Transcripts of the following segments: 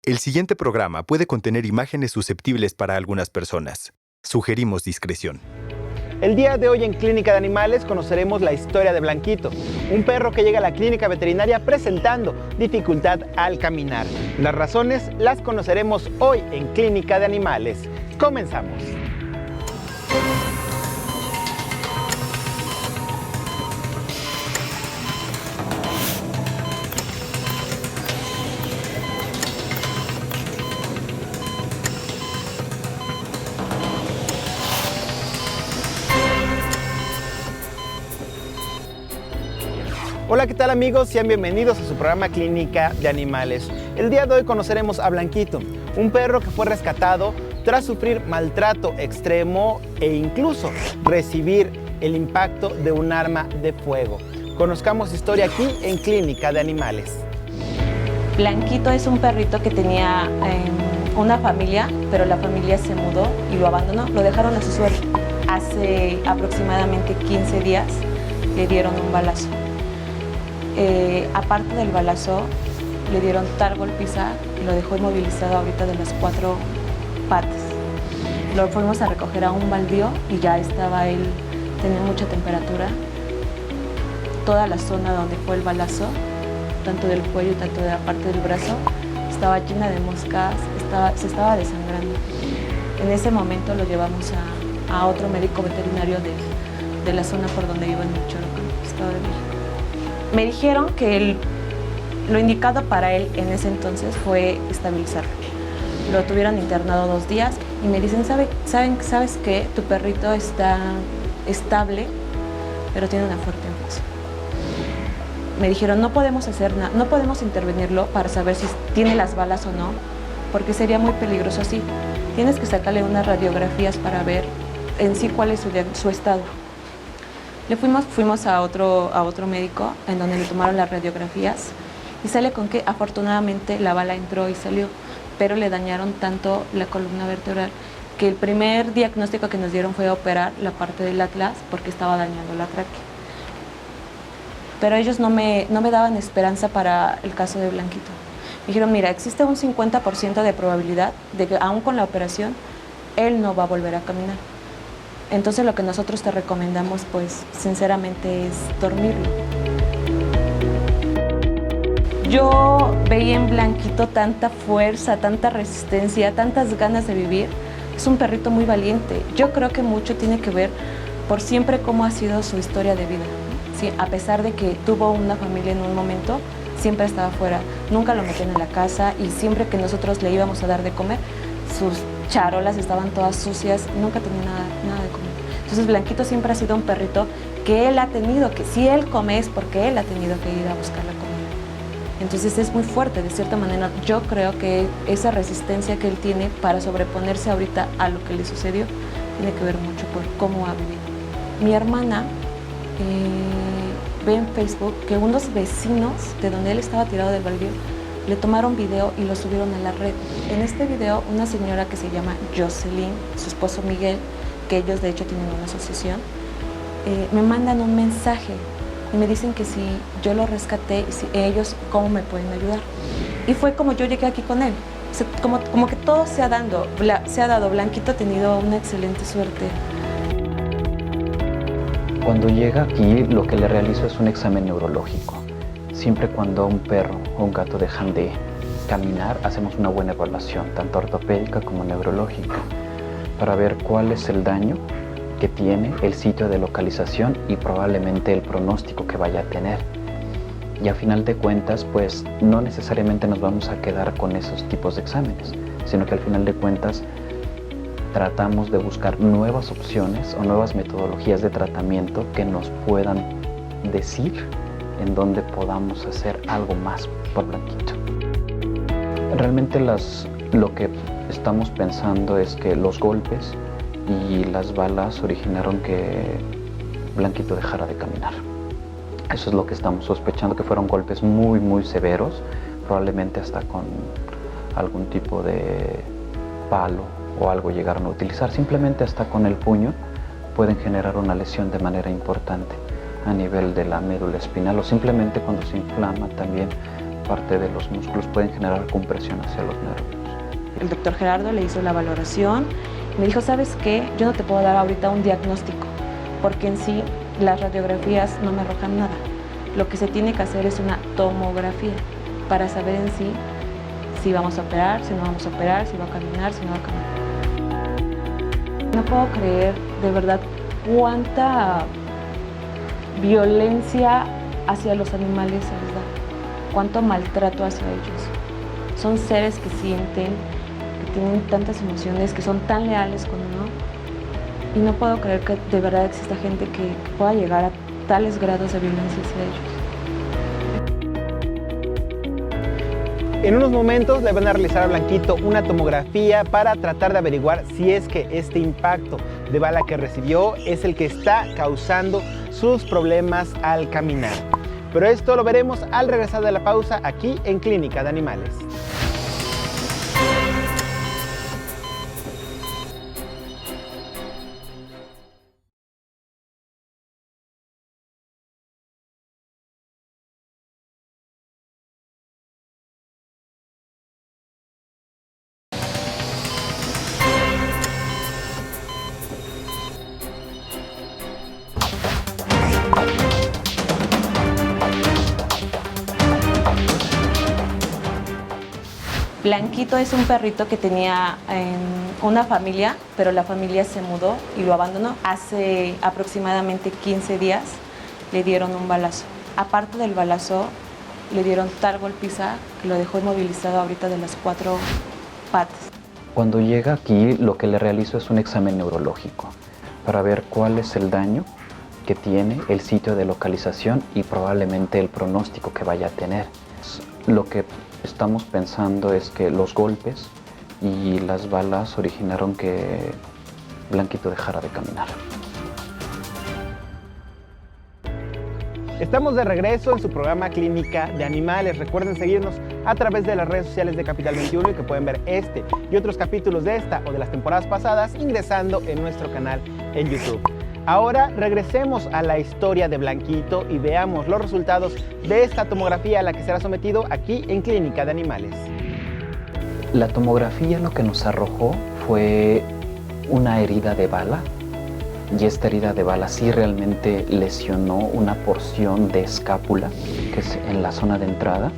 El siguiente programa puede contener imágenes susceptibles para algunas personas. Sugerimos discreción. El día de hoy en Clínica de Animales conoceremos la historia de Blanquito, un perro que llega a la clínica veterinaria presentando dificultad al caminar. Las razones las conoceremos hoy en Clínica de Animales. Comenzamos. Hola, ¿qué tal amigos? Sean bienvenidos a su programa Clínica de Animales. El día de hoy conoceremos a Blanquito, un perro que fue rescatado tras sufrir maltrato extremo e incluso recibir el impacto de un arma de fuego. Conozcamos su historia aquí en Clínica de Animales. Blanquito es un perrito que tenía una familia, pero la familia se mudó y lo abandonó, lo dejaron a su suerte. Hace aproximadamente 15 días le dieron un balazo. Aparte del balazo, le dieron tal golpiza y lo dejó inmovilizado ahorita de las 4 patas. Lo fuimos a recoger a un baldío y ya estaba él, tenía mucha temperatura. Toda la zona donde fue el balazo, tanto del cuello, tanto de la parte del brazo, estaba llena de moscas, se estaba desangrando. En ese momento lo llevamos a otro médico veterinario de la zona por donde vivo en Michoacán, Estado de México. Me dijeron que lo indicado para él en ese entonces fue estabilizarlo. Lo tuvieron internado 2 días y me dicen, ¿sabes qué? Tu perrito está estable, pero tiene una fuerte infección. Me dijeron, no podemos hacer nada, no podemos intervenirlo para saber si tiene las balas o no, porque sería muy peligroso así. Tienes que sacarle unas radiografías para ver en sí cuál es su estado. Fuimos a otro médico en donde le tomaron las radiografías y sale con que afortunadamente la bala entró y salió, pero le dañaron tanto la columna vertebral que el primer diagnóstico que nos dieron fue operar la parte del atlas porque estaba dañando la tráquea. Pero ellos no me daban esperanza para el caso de Blanquito. Me dijeron, mira, existe un 50% de probabilidad de que aún con la operación él no va a volver a caminar. Entonces lo que nosotros te recomendamos, pues, sinceramente es dormirlo. Yo veía en Blanquito tanta fuerza, tanta resistencia, tantas ganas de vivir. Es un perrito muy valiente. Yo creo que mucho tiene que ver por siempre cómo ha sido su historia de vida. Sí, a pesar de que tuvo una familia en un momento, siempre estaba afuera. Nunca lo metían en la casa y siempre que nosotros le íbamos a dar de comer, sus charolas estaban todas sucias, nunca tenía nada de comer. Entonces Blanquito siempre ha sido un perrito que él ha tenido, que si él come es porque él ha tenido que ir a buscar la comida. Entonces es muy fuerte, de cierta manera. Yo creo que esa resistencia que él tiene para sobreponerse ahorita a lo que le sucedió tiene que ver mucho por cómo ha vivido. Mi hermana ve en Facebook que unos vecinos de donde él estaba tirado del baldío le tomaron video y lo subieron a la red. En este video, una señora que se llama Jocelyn, su esposo Miguel, que ellos de hecho tienen una asociación, me mandan un mensaje y me dicen que si yo lo rescaté, si ellos cómo me pueden ayudar. Y fue como yo llegué aquí con él. O sea, como que todo se ha dado. Blanquito ha tenido una excelente suerte. Cuando llega aquí, lo que le realizo es un examen neurológico. Siempre cuando un perro o un gato dejan de caminar, hacemos una buena evaluación, tanto ortopédica como neurológica, para ver cuál es el daño que tiene, el sitio de localización y probablemente el pronóstico que vaya a tener. Y a final de cuentas, pues no necesariamente nos vamos a quedar con esos tipos de exámenes, sino que al final de cuentas tratamos de buscar nuevas opciones o nuevas metodologías de tratamiento que nos puedan decir en donde podamos hacer algo más por Blanquito. Realmente lo que estamos pensando es que los golpes y las balas originaron que Blanquito dejara de caminar. Eso es lo que estamos sospechando, que fueron golpes muy, muy severos, probablemente hasta con algún tipo de palo o algo llegaron a utilizar. Simplemente hasta con el puño pueden generar una lesión de manera importante a nivel de la médula espinal, o simplemente cuando se inflama también parte de los músculos pueden generar compresión hacia los nervios. El doctor Gerardo le hizo la valoración, me dijo, ¿sabes qué? Yo no te puedo dar ahorita un diagnóstico, porque en sí las radiografías no me arrojan nada. Lo que se tiene que hacer es una tomografía para saber en sí si vamos a operar, si no vamos a operar, si va a caminar, si no va a caminar. No puedo creer de verdad cuánta violencia hacia los animales se les da, cuánto maltrato hacia ellos. Son seres que sienten, que tienen tantas emociones, que son tan leales con uno, y no puedo creer que de verdad exista gente que pueda llegar a tales grados de violencia hacia ellos. En unos momentos le van a realizar a Blanquito una tomografía para tratar de averiguar si es que este impacto de bala que recibió es el que está causando sus problemas al caminar. Pero esto lo veremos al regresar de la pausa aquí en Clínica de Animales. Blanquito es un perrito que tenía una familia, pero la familia se mudó y lo abandonó. Hace aproximadamente 15 días le dieron un balazo. Aparte del balazo, le dieron tal golpiza que lo dejó inmovilizado ahorita de las 4 patas. Cuando llega aquí, lo que le realizo es un examen neurológico para ver cuál es el daño que tiene, el sitio de localización y probablemente el pronóstico que vaya a tener. Lo que estamos pensando es que los golpes y las balas originaron que Blanquito dejara de caminar. Estamos de regreso en su programa Clínica de Animales. Recuerden seguirnos a través de las redes sociales de Capital 21 y que pueden ver este y otros capítulos de esta o de las temporadas pasadas ingresando en nuestro canal en YouTube. Ahora regresemos a la historia de Blanquito y veamos los resultados de esta tomografía a la que será sometido aquí en Clínica de Animales. La tomografía lo que nos arrojó fue una herida de bala, y esta herida de bala sí realmente lesionó una porción de escápula, que es en la zona de entrada.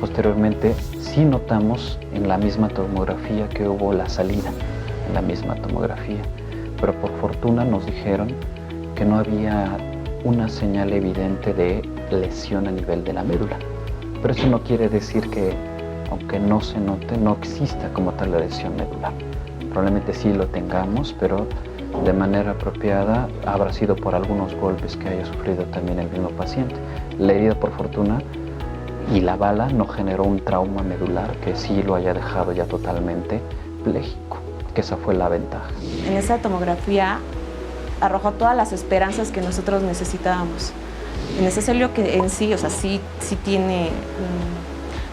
Posteriormente sí notamos en la misma tomografía que hubo la salida en la misma tomografía, pero por fortuna nos dijeron que no había una señal evidente de lesión a nivel de la médula. Pero eso no quiere decir que, aunque no se note, no exista como tal la lesión medular. Probablemente sí lo tengamos, pero de manera apropiada habrá sido por algunos golpes que haya sufrido también el mismo paciente. La herida, por fortuna, y la bala no generó un trauma medular que sí lo haya dejado ya totalmente pléjico, que esa fue la ventaja. En esa tomografía arrojó todas las esperanzas que nosotros necesitábamos. En ese celio que en sí, o sea, sí tiene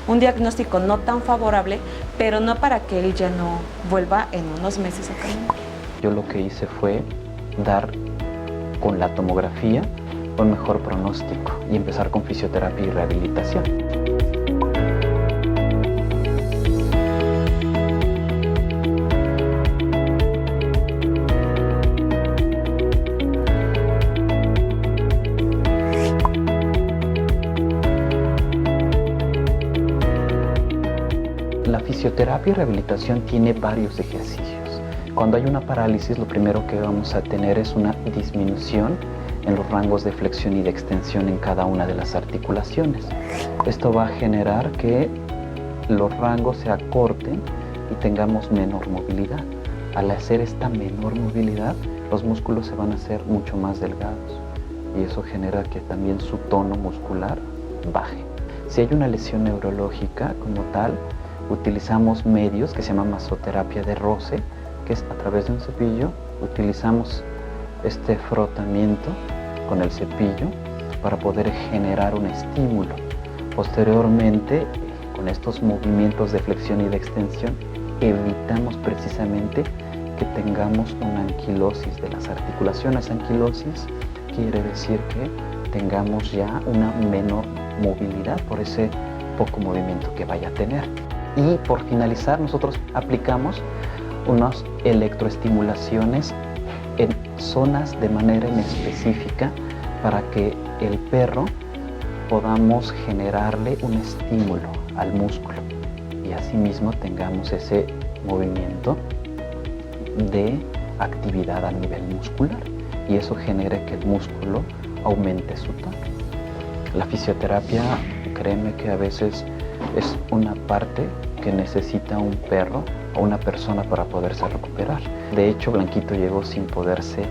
un diagnóstico no tan favorable, pero no para que él ya no vuelva en unos meses a caminar. Yo lo que hice fue dar con la tomografía un mejor pronóstico y empezar con fisioterapia y rehabilitación. La fisioterapia y rehabilitación tiene varios ejercicios. Cuando hay una parálisis, lo primero que vamos a tener es una disminución en los rangos de flexión y de extensión en cada una de las articulaciones. Esto va a generar que los rangos se acorten y tengamos menor movilidad. Al hacer esta menor movilidad, los músculos se van a hacer mucho más delgados y eso genera que también su tono muscular baje. Si hay una lesión neurológica como tal, utilizamos medios que se llaman masoterapia de roce, que es a través de un cepillo, utilizamos este frotamiento con el cepillo para poder generar un estímulo. Posteriormente, con estos movimientos de flexión y de extensión, evitamos precisamente que tengamos una anquilosis de las articulaciones. Anquilosis quiere decir que tengamos ya una menor movilidad por ese poco movimiento que vaya a tener. Y por finalizar, nosotros aplicamos unas electroestimulaciones en zonas de manera inespecífica para que el perro podamos generarle un estímulo al músculo y asimismo tengamos ese movimiento de actividad a nivel muscular y eso genere que el músculo aumente su tono. La fisioterapia, créeme que a veces es una parte que necesita un perro o una persona para poderse recuperar. De hecho, Blanquito llegó sin poderse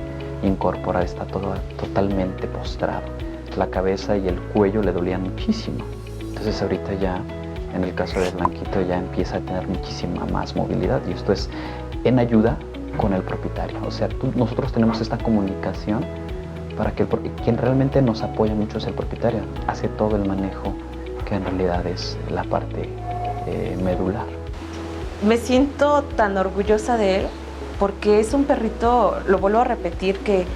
incorporar, está totalmente postrado. La cabeza y el cuello le dolían muchísimo. Entonces ahorita ya, en el caso de Blanquito, ya empieza a tener muchísima más movilidad y esto es en ayuda con el propietario. O sea, nosotros tenemos esta comunicación para que quien realmente nos apoya mucho es el propietario. Hace todo el manejo que en realidad es la parte medular. Me siento tan orgullosa de él porque es un perrito, lo vuelvo a repetir, que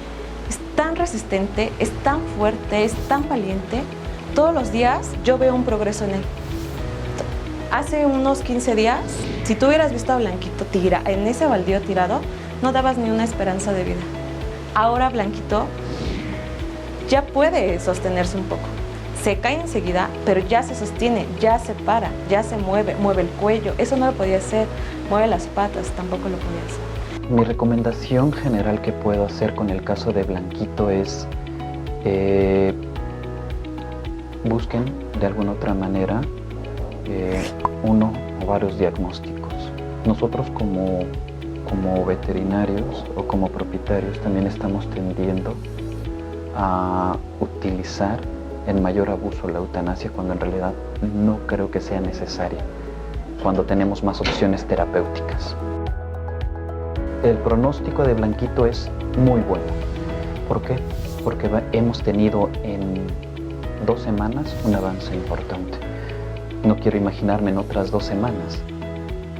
es tan resistente, es tan fuerte, es tan valiente. Todos los días yo veo un progreso en él. Hace unos 15 días, si tú hubieras visto a Blanquito en ese baldío tirado, no dabas ni una esperanza de vida. Ahora Blanquito ya puede sostenerse un poco. Se cae enseguida, pero ya se sostiene, ya se para, ya se mueve el cuello. Eso no lo podía hacer. Mueve las patas, tampoco lo podía hacer. Mi recomendación general que puedo hacer con el caso de Blanquito es busquen de alguna otra manera uno o varios diagnósticos. Nosotros como veterinarios o como propietarios también estamos tendiendo a utilizar en mayor abuso la eutanasia cuando en realidad no creo que sea necesaria, cuando tenemos más opciones terapéuticas. El pronóstico de Blanquito es muy bueno. ¿Por qué? Porque hemos tenido en 2 semanas un avance importante. No quiero imaginarme en otras 2 semanas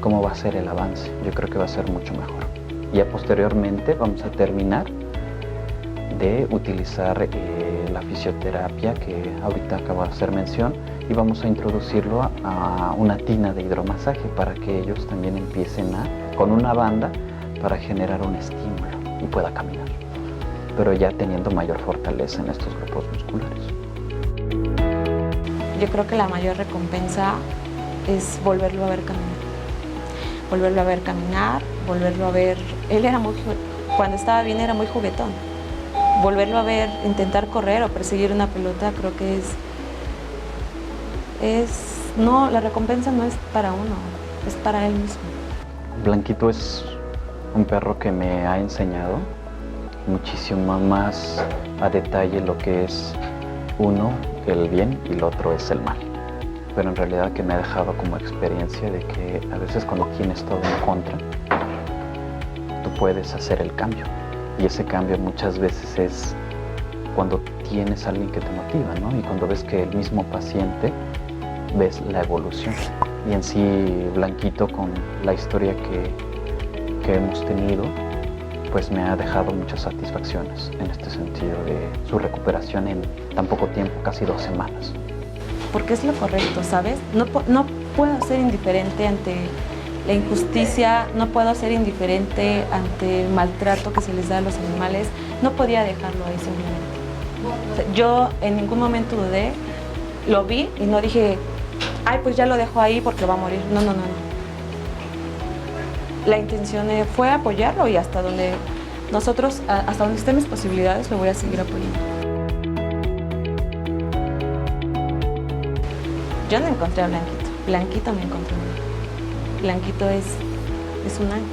cómo va a ser el avance. Yo creo que va a ser mucho mejor. Ya posteriormente vamos a terminar de utilizar la fisioterapia que ahorita acabo de hacer mención y vamos a introducirlo a una tina de hidromasaje para que ellos también empiecen con una banda para generar un estímulo y pueda caminar, pero ya teniendo mayor fortaleza en estos grupos musculares. Yo creo que la mayor recompensa es volverlo a ver caminar. Volverlo a ver caminar, volverlo a ver... Él era cuando estaba bien era muy juguetón. Volverlo a ver, intentar correr o perseguir una pelota, creo que no, la recompensa no es para uno, es para él mismo. Blanquito es un perro que me ha enseñado muchísimo más a detalle lo que es uno, el bien, y el otro es el mal. Pero en realidad que me ha dejado como experiencia de que a veces cuando tienes todo en contra, tú puedes hacer el cambio. Y ese cambio muchas veces es cuando tienes a alguien que te motiva, ¿no? Y cuando ves que el mismo paciente ves la evolución. Y en sí, Blanquito, con la historia que hemos tenido, pues me ha dejado muchas satisfacciones en este sentido de su recuperación en tan poco tiempo, casi 2 semanas. Porque es lo correcto, ¿sabes? No puedo ser indiferente ante la injusticia, no puedo ser indiferente ante el maltrato que se les da a los animales. No podía dejarlo ahí simplemente. O sea, yo en ningún momento dudé, lo vi y no dije, ay, pues ya lo dejo ahí porque va a morir. No. La intención fue apoyarlo y hasta donde estén mis posibilidades, lo voy a seguir apoyando. Yo no encontré a Blanquito, Blanquito me encontró a mí. Blanquito es un ángel.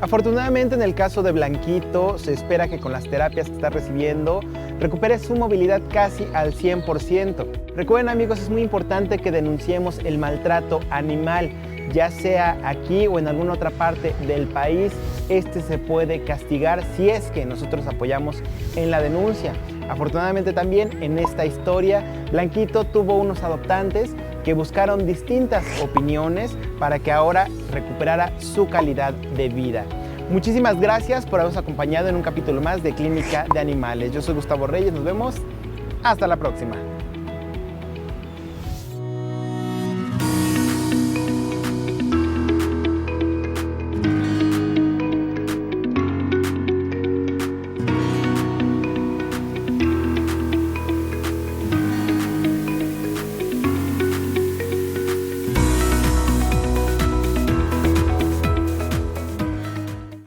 Afortunadamente, en el caso de Blanquito, se espera que con las terapias que está recibiendo recupere su movilidad casi al 100%. Recuerden, amigos, es muy importante que denunciemos el maltrato animal, ya sea aquí o en alguna otra parte del país. Este se puede castigar si es que nosotros apoyamos en la denuncia. Afortunadamente también en esta historia, Blanquito tuvo unos adoptantes que buscaron distintas opiniones para que ahora recuperara su calidad de vida. Muchísimas gracias por habernos acompañado en un capítulo más de Clínica de Animales. Yo soy Gustavo Reyes, nos vemos hasta la próxima.